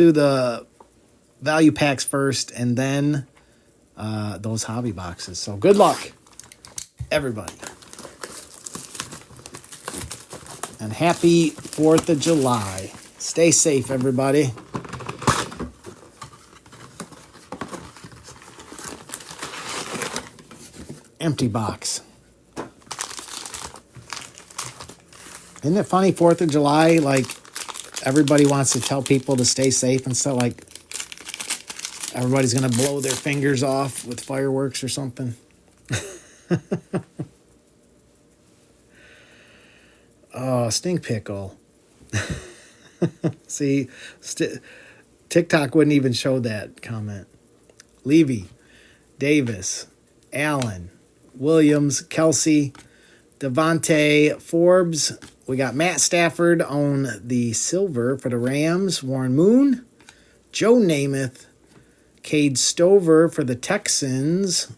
Do the value packs first and then those hobby boxes. So good luck, everybody. And happy 4th of July. Stay safe, everybody. Empty box. Isn't it funny, 4th of July, like, everybody wants to tell people to stay safe and stuff, like, everybody's going to blow their fingers off with fireworks or something. Oh, stink pickle. See, TikTok wouldn't even show that comment. Levy, Davis, Allen, Williams, Kelsey, Devontae, Forbes. We got Matt Stafford on the silver for the Rams. Warren Moon, Joe Namath, Cade Stover for the Texans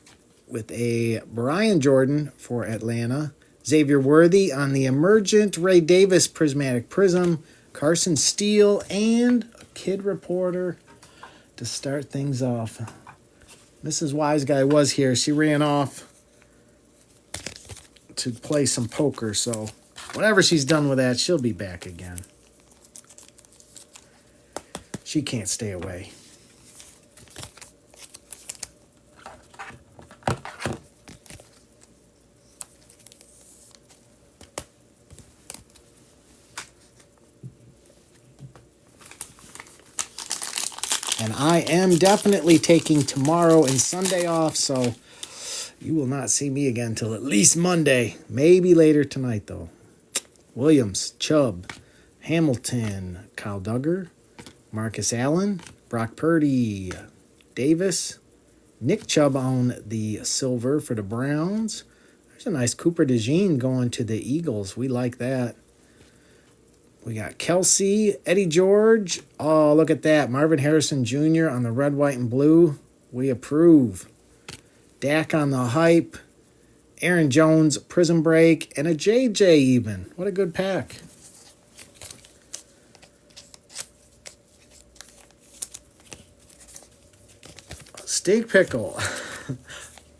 with a Brian Jordan for Atlanta. Xavier Worthy on the emergent Ray Davis prismatic prism. Carson Steele and a kid reporter to start things off. Mrs. Wise Guy was here. She ran off to play some poker, so whenever she's done with that, she'll be back again. She can't stay away. And I am definitely taking tomorrow and Sunday off, so you will not see me again till at least Monday. Maybe later tonight, though. Williams, Chubb, Hamilton, Kyle Duggar, Marcus Allen, Brock Purdy, Davis, Nick Chubb on the silver for the Browns. There's a nice Cooper DeJean going to the Eagles. We like that. We got Kelsey, Eddie George. Oh, look at that. Marvin Harrison Jr. on the red, white, and blue. We approve. Dak on the hype. Aaron Jones, Prison Break, and a JJ even. What a good pack. Steak Pickle.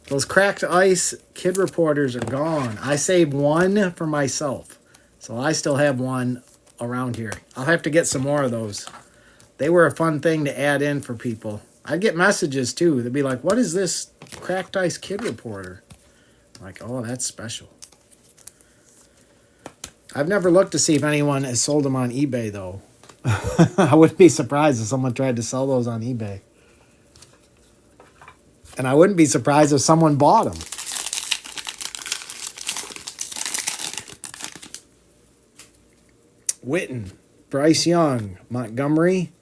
Those cracked ice kid reporters are gone. I saved one for myself. So I still have one around here. I'll have to get some more of those. They were a fun thing to add in for people. I'd get messages too. They'd be like, what is this cracked ice kid reporter? I'm like, oh, that's special. I've never looked to see if anyone has sold them on eBay, though. I wouldn't be surprised if someone tried to sell those on eBay. And I wouldn't be surprised if someone bought them. Witten, Bryce Young, Montgomery,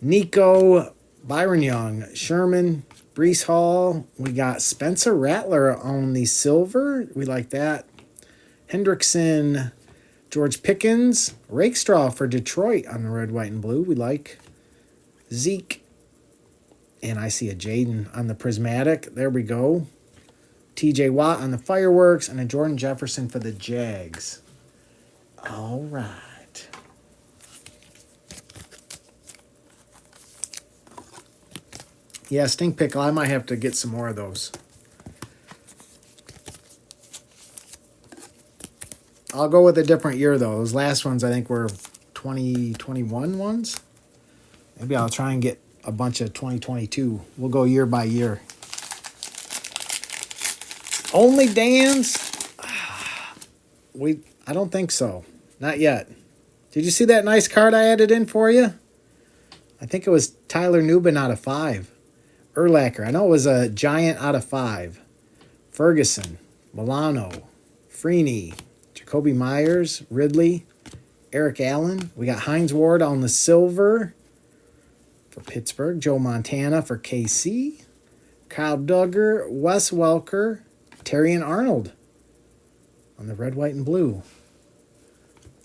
Nico, Byron Young, Sherman, Brees Hall. We got Spencer Rattler on the silver. We like that. Hendrickson, George Pickens, Rakestraw for Detroit on the red, white, and blue. We like. Zeke. And I see a Jaden on the prismatic. There we go. TJ Watt on the fireworks. And a Jordan Jefferson for the Jags. All right. Yeah, Stink Pickle. I might have to get some more of those. I'll go with a different year, though. Those last ones, I think, were 2021 ones. Maybe I'll try and get a bunch of 2022. We'll go year by year. Only Dan's? I don't think so. Not yet. Did you see that nice card I added in for you? I think it was Tyler Newbin out of 5. Urlacher. I know it was a Giant out of 5. Ferguson. Milano. Freeney. Jacoby Myers. Ridley. Eric Allen. We got Hines Ward on the silver for Pittsburgh. Joe Montana for KC. Kyle Duggar. Wes Welker. Terry and Arnold on the red, white, and blue.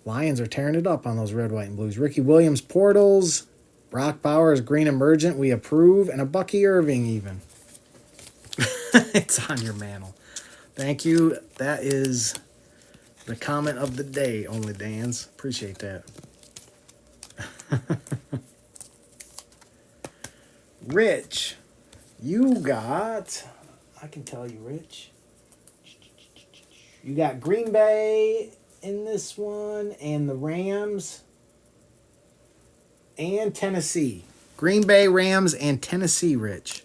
Lions are tearing it up on those red, white, and blues. Ricky Williams, Portals. Brock Bowers, Green Emergent. We approve. And a Bucky Irving even. It's on your mantle. Thank you. That is the comment of the day, Only Dan's. Appreciate that. Rich, you got, I can tell you, Rich. You got Green Bay in this one, and the Rams, and Tennessee. Green Bay, Rams, and Tennessee, Rich.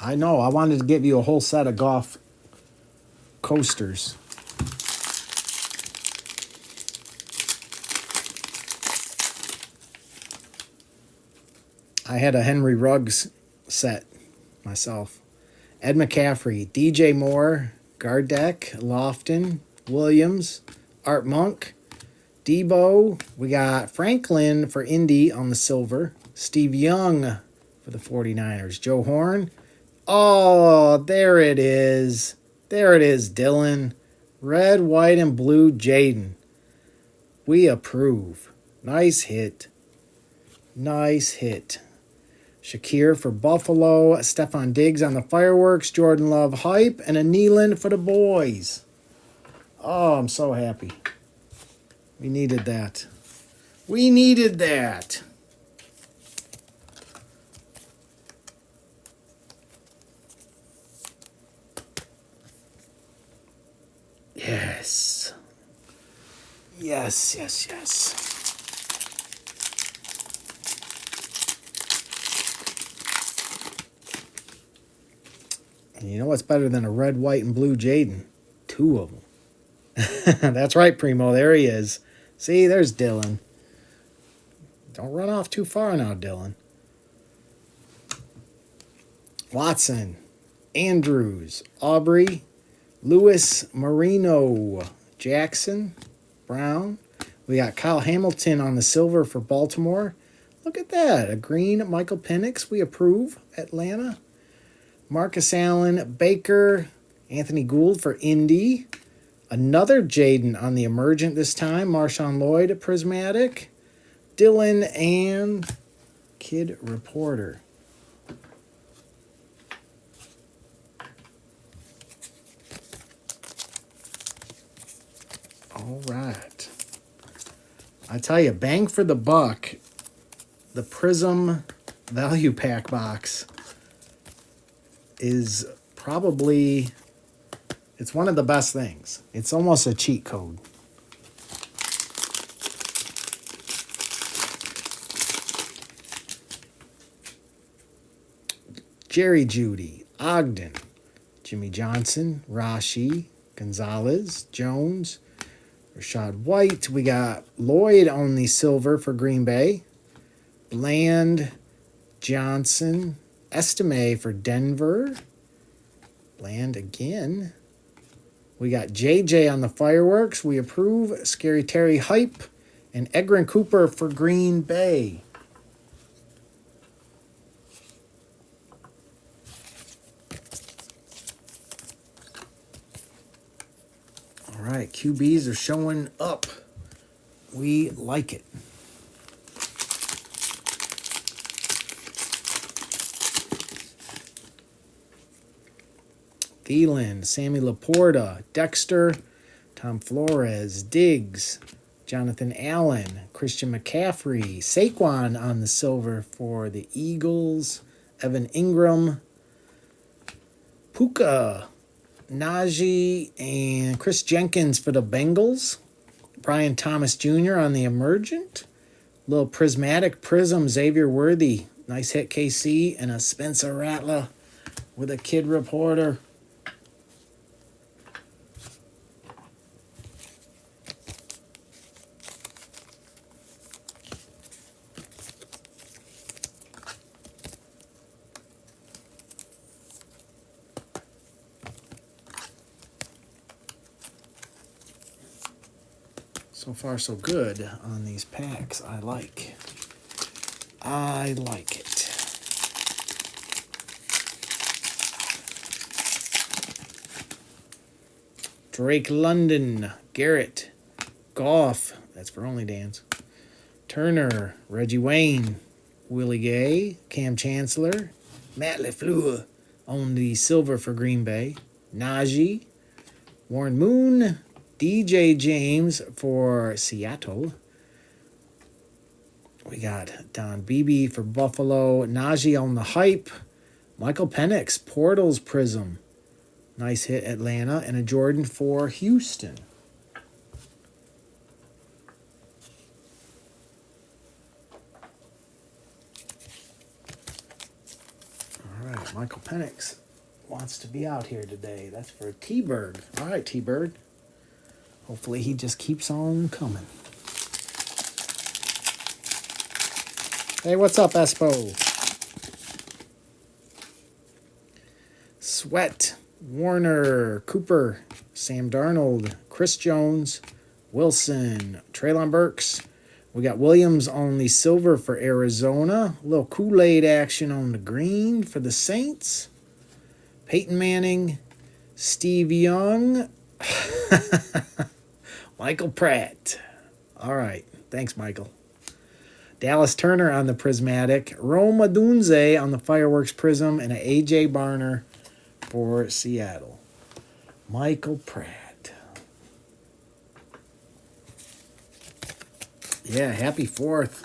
I know. I wanted to give you a whole set of golf coasters. I had a Henry Ruggs set myself. Ed McCaffrey, DJ Moore, Gardeck, Lofton, Williams, Art Monk, Debo. We got Franklin for Indy on the silver. Steve Young for the 49ers. Joe Horn. Oh, there it is. There it is, Dylan. Red, white, and blue Jaden. We approve. Nice hit. Nice hit. Shakir for Buffalo. Stephon Diggs on the fireworks. Jordan Love hype. And a Nealon for the boys. Oh, I'm so happy. We needed that. We needed that. Yes. Yes, yes, yes. And you know what's better than a red, white, and blue Jaden? 2 of them. That's right, Primo. There he is. See, there's Dylan. Don't run off too far now, Dylan. Watson, Andrews, Aubrey, Lewis, Marino, Jackson, Brown. We got Kyle Hamilton on the silver for Baltimore. Look at that. A green Michael Penix. We approve. Atlanta. Marcus Allen, Baker, Anthony Gould for Indy. Another Jaden on the emergent this time. Marshawn Lloyd, Prismatic. Dylan and Kid Reporter. All right. I tell you, bang for the buck. The Prism Value Pack box is probably, it's one of the best things. It's almost a cheat code. Jerry Jeudy, Ogden, Jimmy Johnson, Rashi, Gonzalez, Jones, Rashad White. We got Lloyd on the silver for Green Bay. Bland, Johnson, Estime for Denver. Bland again. We got JJ on the fireworks. We approve. Scary Terry hype. And Egrin Cooper for Green Bay. All right, QBs are showing up. We like it. Thielen, Sammy Laporta, Dexter, Tom Flores, Diggs, Jonathan Allen, Christian McCaffrey, Saquon on the silver for the Eagles, Evan Ingram, Puka, Najee, and Chris Jenkins for the Bengals. Brian Thomas Jr. on the emergent. Little prismatic prism, Xavier Worthy. Nice hit, KC. And a Spencer Rattler with a Kid Reporter. So far, so good on these packs. I like it. Drake London, Garrett, Goff. That's for only Dan's. Turner, Reggie Wayne, Willie Gay, Cam Chancellor, Matt LaFleur on the silver for Green Bay. Najee. Warren Moon. DJ James for Seattle. We got Don Beebe for Buffalo. Najee on the hype. Michael Penix, Portals Prism. Nice hit, Atlanta. And a Jordan for Houston. All right, Michael Penix wants to be out here today. That's for T-Bird. All right, T-Bird. Hopefully he just keeps on coming. Hey, what's up, Espo? Sweat, Warner, Cooper, Sam Darnold, Chris Jones, Wilson, Treylon Burks. We got Williams on the silver for Arizona. A little Kool-Aid action on the green for the Saints. Peyton Manning, Steve Young, Michael Pratt. All right. Thanks, Michael. Dallas Turner on the Prismatic. Rome Odunze on the Fireworks Prism. And an A.J. Barner for Seattle. Michael Pratt. Yeah, happy 4th.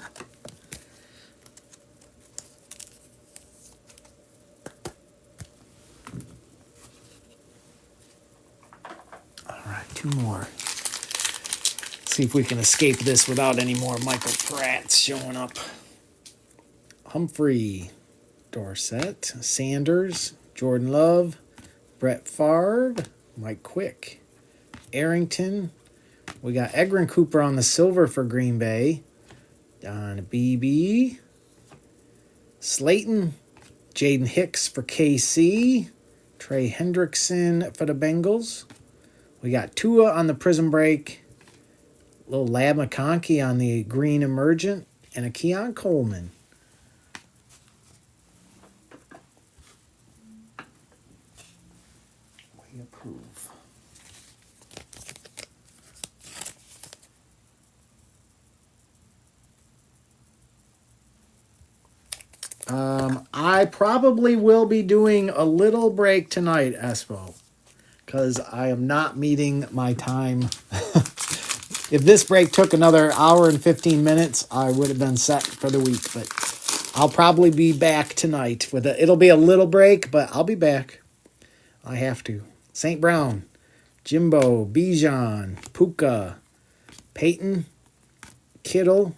All right, 2 more. See if we can escape this without any more Michael Pratts showing up. Humphrey, Dorsett, Sanders, Jordan Love, Brett Favre, Mike Quick, Arrington. We got Egrin Cooper on the silver for Green Bay. Don Beebe. Slayton. Jaden Hicks for KC. Trey Hendrickson for the Bengals. We got Tua on the Prism Break. Little Lab McConkey on the Green Emergent. And a Keon Coleman. We approve. I probably will be doing a little break tonight, Espo, because I am not meeting my time. If this break took another hour and 15 minutes, I would have been set for the week, but I'll probably be back tonight. It'll be a little break, but I'll be back. I have to. St. Brown, Jimbo, Bijan, Puka, Peyton, Kittle,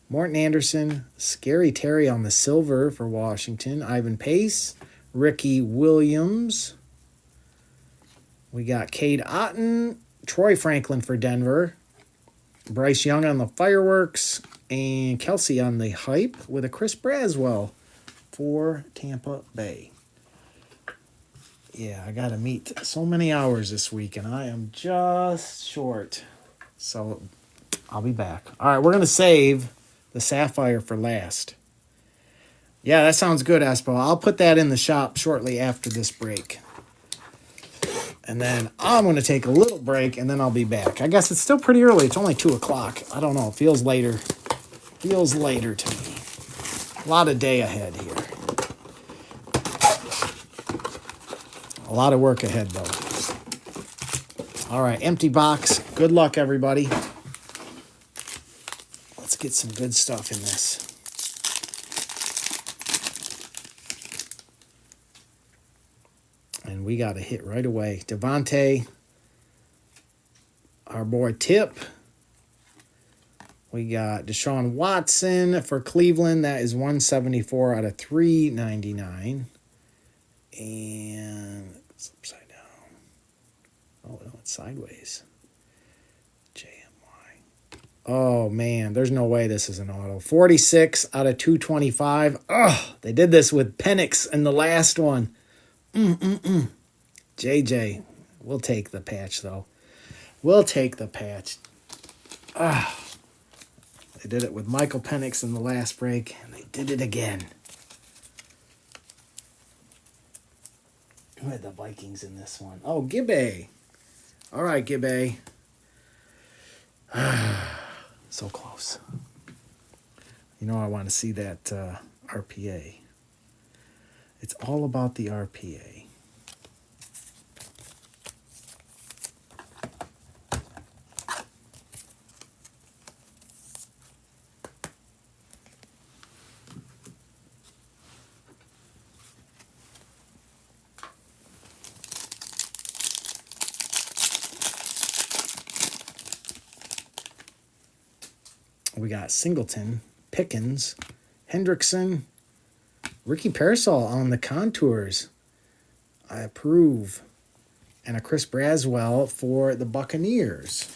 Morton Anderson, Scary Terry on the silver for Washington, Ivan Pace, Ricky Williams. We got Cade Otton, Troy Franklin for Denver, Bryce Young on the Fireworks, and Kelsey on the hype with a Chris Braswell for Tampa Bay. Yeah, I got to meet so many hours this week, and I am just short. So I'll be back. All right, we're going to save the Sapphire for last. Yeah, that sounds good, Espo. I'll put that in the shop shortly after this break. And then I'm going to take a little break, and then I'll be back. I guess it's still pretty early. It's only 2 o'clock. I don't know. It feels later. Feels later to me. A lot of day ahead here. A lot of work ahead, though. All right, empty box. Good luck, everybody. Let's get some good stuff in this. And we got a hit right away. Devontae, our boy Tip. We got Deshaun Watson for Cleveland. That is 174 out of 399. And it's upside down. Oh, no, it's sideways. JMY. Oh, man, there's no way this is an auto. 46 out of 225. Oh, they did this with Penix in the last one. JJ, we'll take the patch, though. We'll take the patch. They did it with Michael Penix in the last break, and they did it again. Who had the Vikings in this one? Oh, Gibbe. All right, Gibbe. So close. You know I want to see that RPA. It's all about the RPA. We got Singleton, Pickens, Hendrickson, Ricky Parasol on the contours. I approve. And a Chris Braswell for the Buccaneers.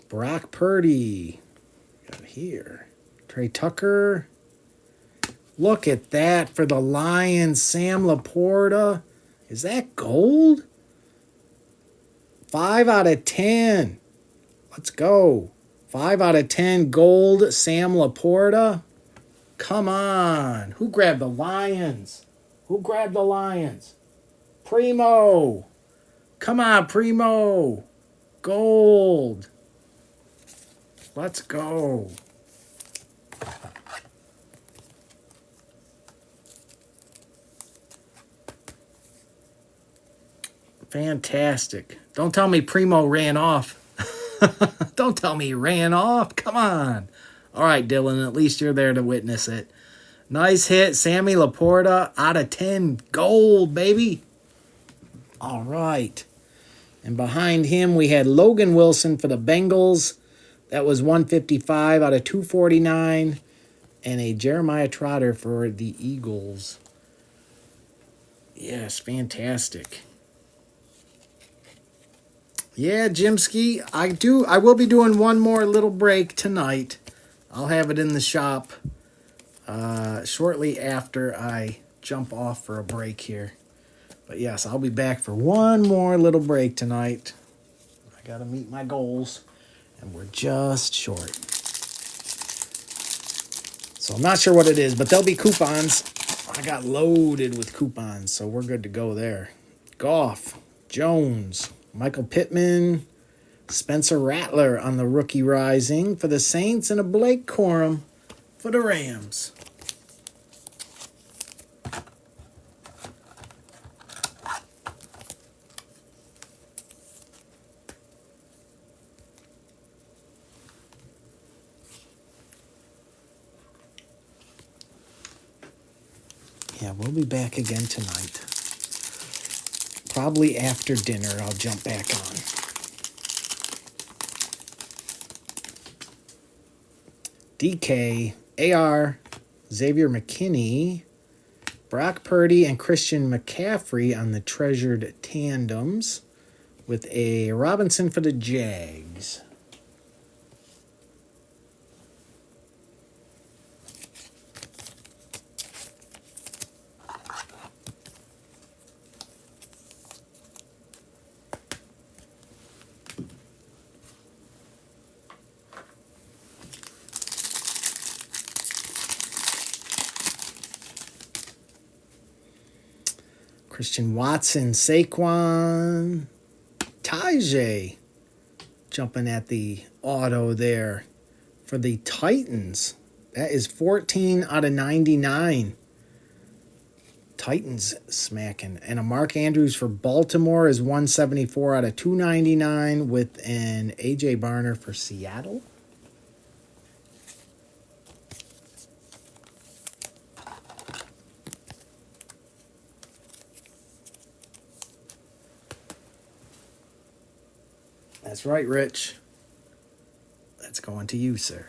Brock Purdy. Got here. Trey Tucker. Look at that for the Lions. Sam Laporta. Is that gold? 5 out of 10. Let's go. 5 out of 10 gold. Sam Laporta. Come on. Who grabbed the Lions? Who grabbed the Lions? Primo. Come on, Primo. Gold. Let's go. Fantastic. Don't tell me Primo ran off. Don't tell me he ran off. Come on. All right, Dylan, at least you're there to witness it. Nice hit. Sammy Laporta out of 10. Gold, baby. All right. And behind him, we had Logan Wilson for the Bengals. That was 155 out of 249. And a Jeremiah Trotter for the Eagles. Yes, fantastic. Yeah, Jimsky, I will be doing one more little break tonight. I'll have it in the shop shortly after I jump off for a break here. But yes, I'll be back for one more little break tonight. I got to meet my goals. And we're just short. So I'm not sure what it is, but there'll be coupons. I got loaded with coupons, so we're good to go there. Goff, Jones, Michael Pittman, Spencer Rattler on the rookie rising for the Saints, and a Blake Corum for the Rams. Yeah, we'll be back again tonight. Probably after dinner, I'll jump back on. DK, AR, Xavier McKinney, Brock Purdy, and Christian McCaffrey on the treasured tandems with a Robinson for the Jags. Christian Watson, Saquon, Tajay jumping at the auto there for the Titans. That is 14 out of 99. Titans smacking. And a Mark Andrews for Baltimore is 174 out of 299 with an A.J. Barner for Seattle. That's right, Rich. That's going to you, sir.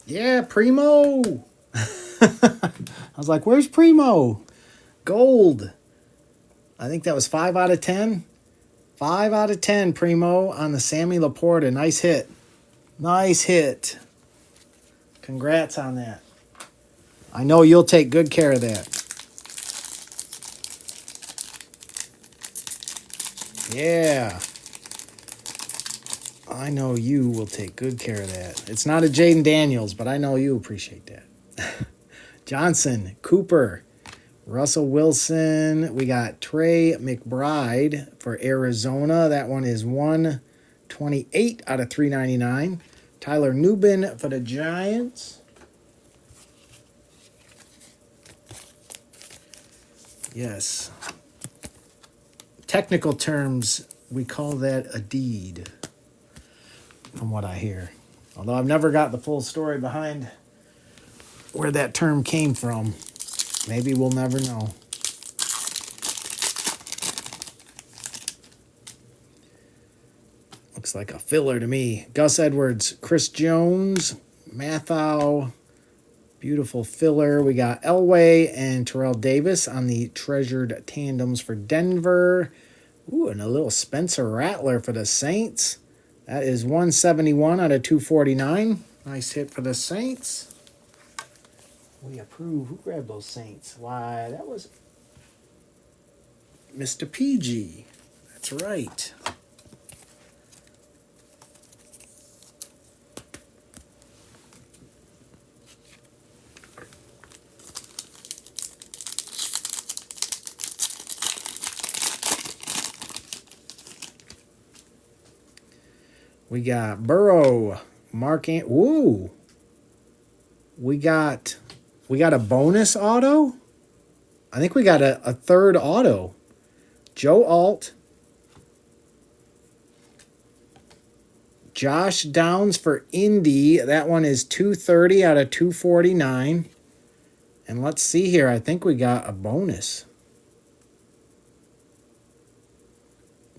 Yeah, Primo. I was like, where's Primo? Gold. I think that was 5 out of 10. 5 out of 10, Primo, on the Sammy Laporta. Nice hit. Nice hit. Congrats on that. I know you'll take good care of that. Yeah. I know you will take good care of that. It's not a Jaden Daniels, but I know you appreciate that. Johnson, Cooper, Russell Wilson. We got Trey McBride for Arizona. That one is 128 out of 399. Tyler Nubin for the Giants. Yes. Technical terms, we call that a deed, from what I hear. Although I've never got the full story behind where that term came from. Maybe we'll never know. Looks like a filler to me. Gus Edwards, Chris Jones, Mathau. Beautiful filler. We got Elway and Terrell Davis on the treasured tandems for Denver. Ooh, and a little Spencer Rattler for the Saints. That is 171 out of 249. Nice hit for the Saints. We approve. Who grabbed those Saints? Why, that was Mr. PG. That's right. We got Burrow, Ooh. We got a bonus auto? I think we got a third auto. Joe Alt. Josh Downs for Indy. That one is 230 out of 249. And let's see here. I think we got a bonus.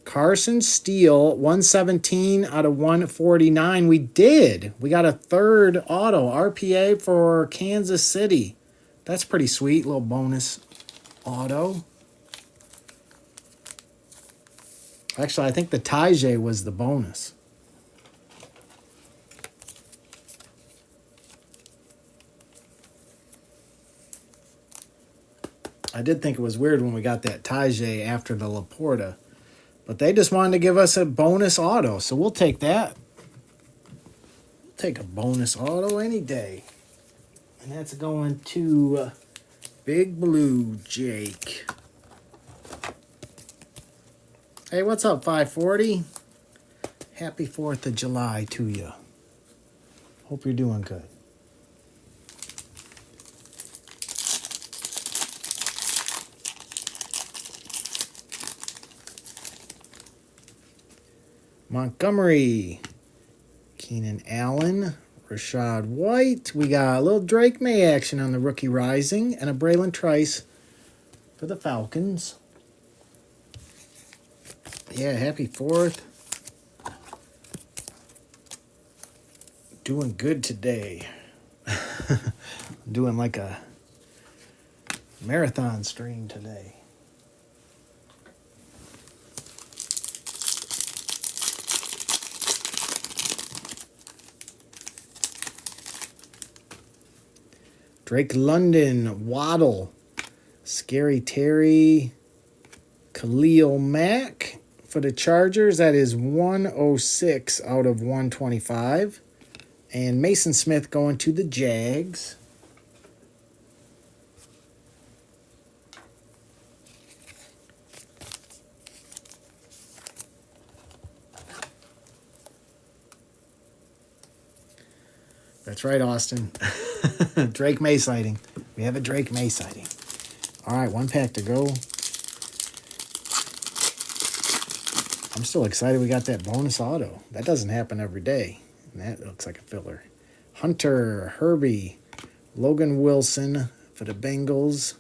Carson Steele, 117 out of 149. We did. We got a third auto. RPA for Kansas City. That's pretty sweet. Little bonus auto. Actually, I think the Tajay was the bonus. I did think it was weird when we got that Tajay after the LaPorta. But they just wanted to give us a bonus auto, so we'll take that. We'll take a bonus auto any day. And that's going to Big Blue Jake. Hey, what's up, 540? Happy 4th of July to you. Hope you're doing good. Montgomery, Keenan Allen, Rashad White. We got a little Drake May action on the rookie rising and a Braylon Trice for the Falcons. Yeah, happy 4th. Doing good today. Doing like a marathon stream today. Drake London, Waddle, Scary Terry, Khalil Mack for the Chargers. That is 106 out of 125. And Mason Smith going to the Jags. That's right, Austin. Drake May sighting. We have a Drake May sighting. All right, one pack to go. I'm still excited we got that bonus auto. That doesn't happen every day. And that looks like a filler. Hunter, Herbie, Logan Wilson for the Bengals.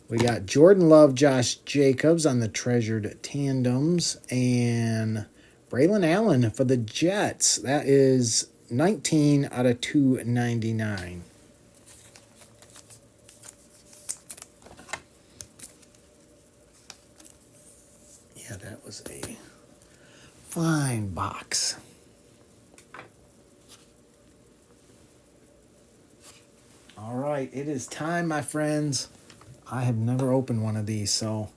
We got Jordan Love, Josh Jacobs on the treasured tandems. And Braylon Allen for the Jets. That is 19 out of 299. Yeah, that was a fine box. All right, it is time, my friends. I have never opened one of these, so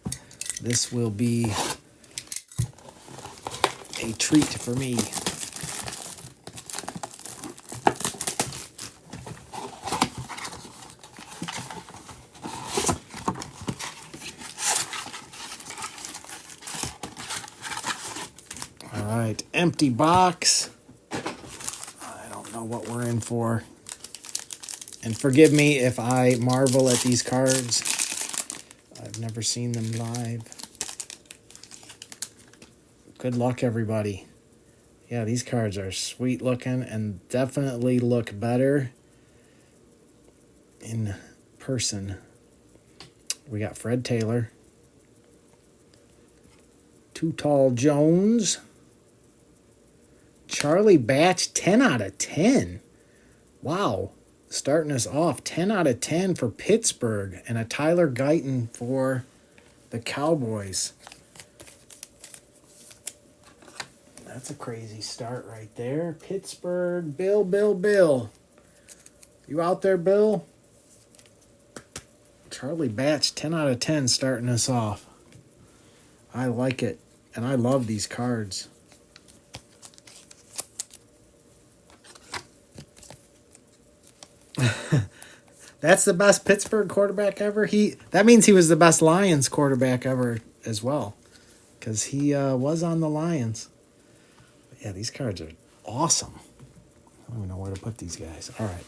this will be a treat for me. All right, empty box. I don't know what we're in for. And forgive me if I marvel at these cards. I've never seen them live. Good luck, everybody. Yeah, these cards are sweet looking and definitely look better in person. We got Fred Taylor. Too Tall Jones. Charlie Batch, 10 out of 10. Wow. Starting us off, 10 out of 10 for Pittsburgh and a Tyler Guyton for the Cowboys. That's a crazy start right there. Pittsburgh, Bill. You out there, Bill? Charlie Batch, 10 out of 10 starting us off. I like it, and I love these cards. That's the best Pittsburgh quarterback ever. That means he was the best Lions quarterback ever as well, because he was on the Lions. But yeah, these cards are awesome. I don't even know where to put these guys. All right.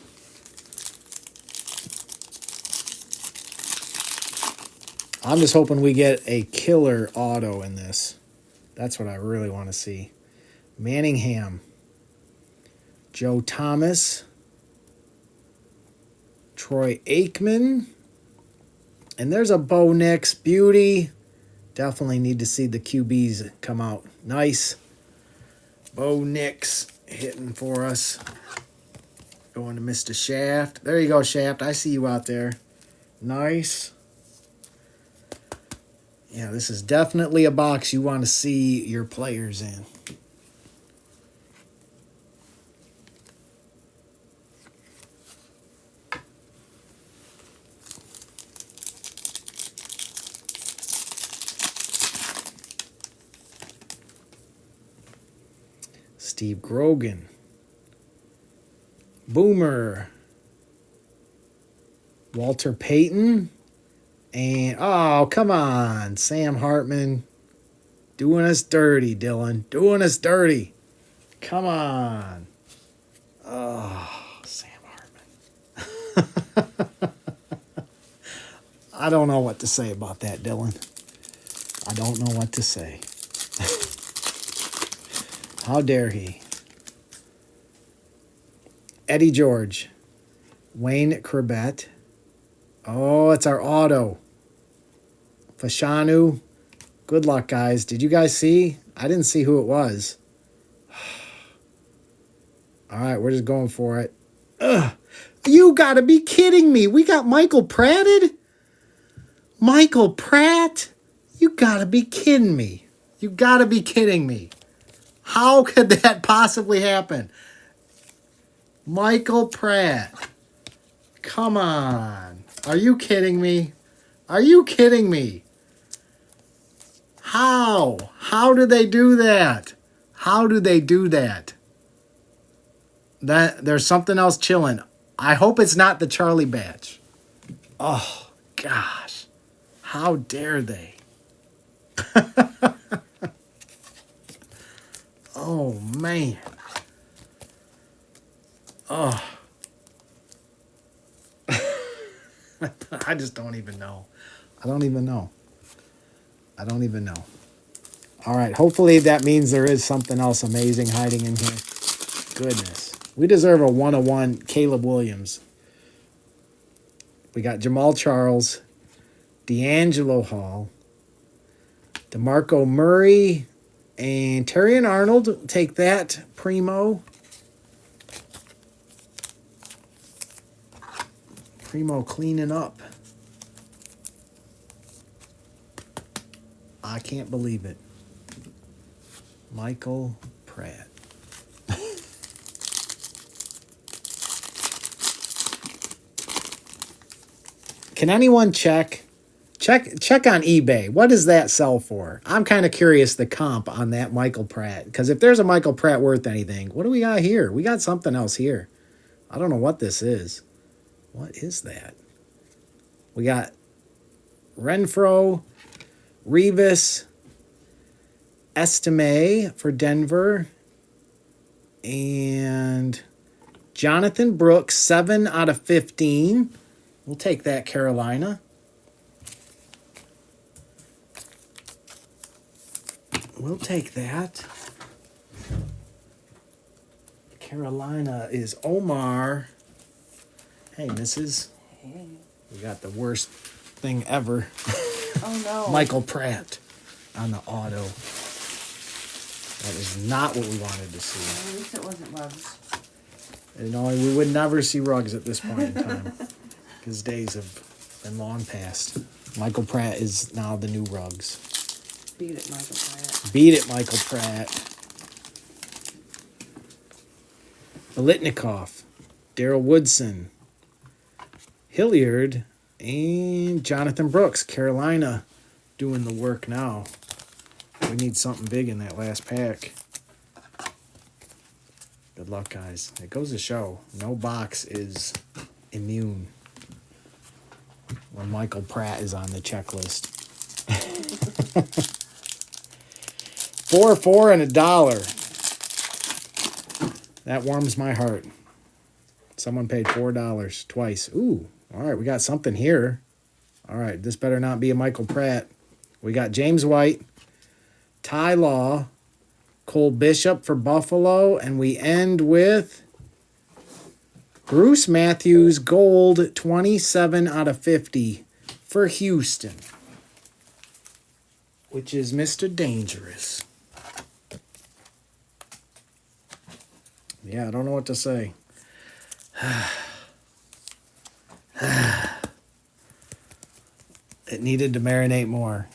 I'm just hoping we get a killer auto in this. That's what I really want to see. Manningham. Joe Thomas. Troy Aikman. And there's a Bo Nix beauty. Definitely need to see the QBs come out. Nice. Bo Nix hitting for us. Going to Mr. Shaft. There you go, Shaft. I see you out there. Nice. Yeah, this is definitely a box you want to see your players in. Steve Grogan. Boomer. Walter Payton. And, oh, come on, Sam Hartman. Doing us dirty, Dylan. Doing us dirty. Come on. Oh, Sam Hartman. I don't know what to say about that, Dylan. I don't know what to say. How dare he? Eddie George. Wayne Corbett. Oh, it's our auto. Fashanu. Good luck, guys. Did you guys see? I didn't see who it was. All right, we're just going for it. Ugh. You got to be kidding me. We got Michael Pratted? Michael Pratt? You got to be kidding me. You got to be kidding me. How could that possibly happen? Michael Pratt. Come on. Are you kidding me? Are you kidding me? How? How do they do that? How do they do that? There's something else chilling. I hope it's not the Charlie Batch. Oh, gosh. How dare they? Oh, man. Oh. I just don't even know. I don't even know. All right. Hopefully that means there is something else amazing hiding in here. Goodness. We deserve a 101 Caleb Williams. We got Jamal Charles, D'Angelo Hall, DeMarco Murray, and Terrion Arnold. Take that, Primo. Primo cleaning up. I can't believe it. Michael Pratt. Can anyone check on eBay? What does that sell for? I'm kind of curious the comp on that Michael Pratt. Because if there's a Michael Pratt worth anything, what do we got here? We got something else here. I don't know what this is. What is that? We got Renfro, Revis, Estime for Denver, and Jonathan Brooks, 7 out of 15. We'll take that, Carolina. We'll take that. Carolina is Omar. Hey, Mrs. Hey. We got the worst thing ever. Oh, no. Michael Pratt on the auto. That is not what we wanted to see. At least it wasn't Ruggs. You know, we would never see Ruggs at this point in time. His days have been long past. Michael Pratt is now the new Ruggs. Beat it, Michael Pratt. Beat it, Michael Pratt. Bolitnikoff, Daryl Woodson, Hilliard, and Jonathan Brooks. Carolina doing the work now. We need something big in that last pack. Good luck, guys. It goes to show, no box is immune when Michael Pratt is on the checklist. 4, 4, and $1. That warms my heart. Someone paid $4 twice. Ooh, all right, we got something here. All right, this better not be a Michael Pratt. We got James White, Ty Law, Cole Bishop for Buffalo, and we end with Bruce Matthews, gold, 27 out of 50 for Houston, which is Mr. Dangerous. Yeah, I don't know what to say. It needed to marinate more.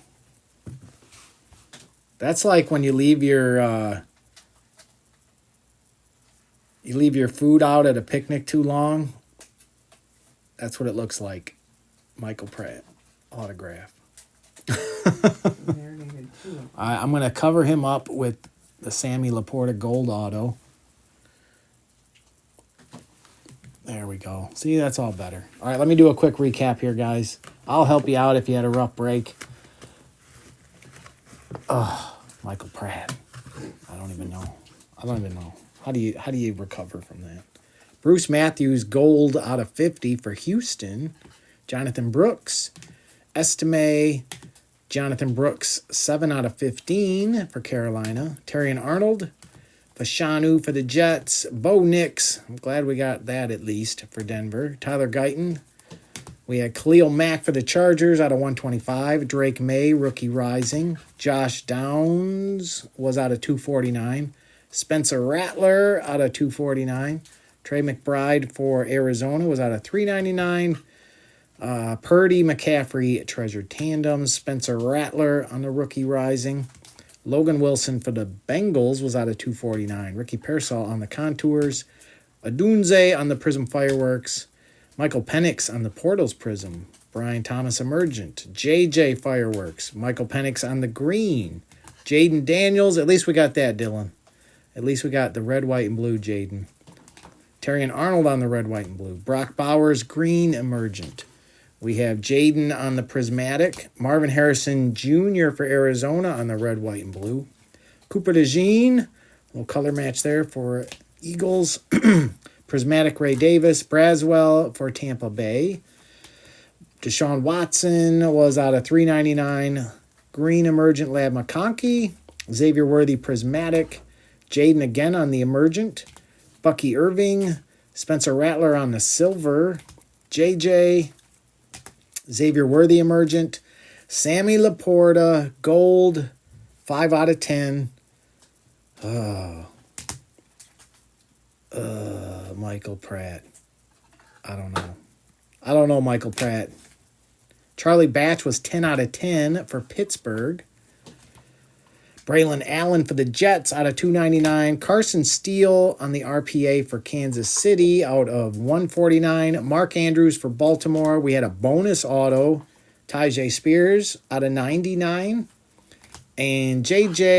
That's like when you leave your food out at a picnic too long. That's what it looks like. Michael Pratt autograph. Marinated too. I'm going to cover him up with the Sammy LaPorta gold auto. There we go. See, that's all better. All right, let me do a quick recap here, guys. I'll help you out if you had a rough break. Oh, Michael Pratt. I don't even know. How do you recover from that? Bruce Matthews, gold out of 50 for Houston. Jonathan Brooks. Estime, Jonathan Brooks, 7 out of 15 for Carolina. Terrion Arnold. Fashanu for the Jets. Bo Nix. I'm glad we got that at least for Denver. Tyler Guyton. We had Khalil Mack for the Chargers out of 125. Drake May, rookie rising. Josh Downs was out of 249. Spencer Rattler out of 249. Trey McBride for Arizona was out of 399. Purdy, McCaffrey, treasured tandems. Spencer Rattler on the rookie rising. Logan Wilson for the Bengals was out of 249. Ricky Pearsall on the contours. Adunze on the Prism Fireworks. Michael Penix on the Portals Prism. Brian Thomas Emergent. JJ Fireworks. Michael Penix on the green. Jaden Daniels. At least we got that, Dylan. At least we got the red, white, and blue Jaden. Terrion Arnold on the red, white, and blue. Brock Bowers, green Emergent. We have Jaden on the Prismatic. Marvin Harrison Jr. for Arizona on the red, white, and blue. Cooper DeJean, little color match there for Eagles. Prismatic Ray Davis. Braswell for Tampa Bay. Deshaun Watson was out of 399. Green Emergent Lab McConkey. Xavier Worthy Prismatic. Jaden again on the Emergent. Bucky Irving. Spencer Rattler on the silver. JJ. Xavier Worthy Emergent. Sammy LaPorta, gold, 5 out of 10. Michael Pratt. I don't know, Michael Pratt. Charlie Batch was 10 out of 10 for Pittsburgh. Braylon Allen for the Jets out of 299. Carson Steele on the RPA for Kansas City out of 149. Mark Andrews for Baltimore. We had a bonus auto. Tyjae Spears out of 99. And JJ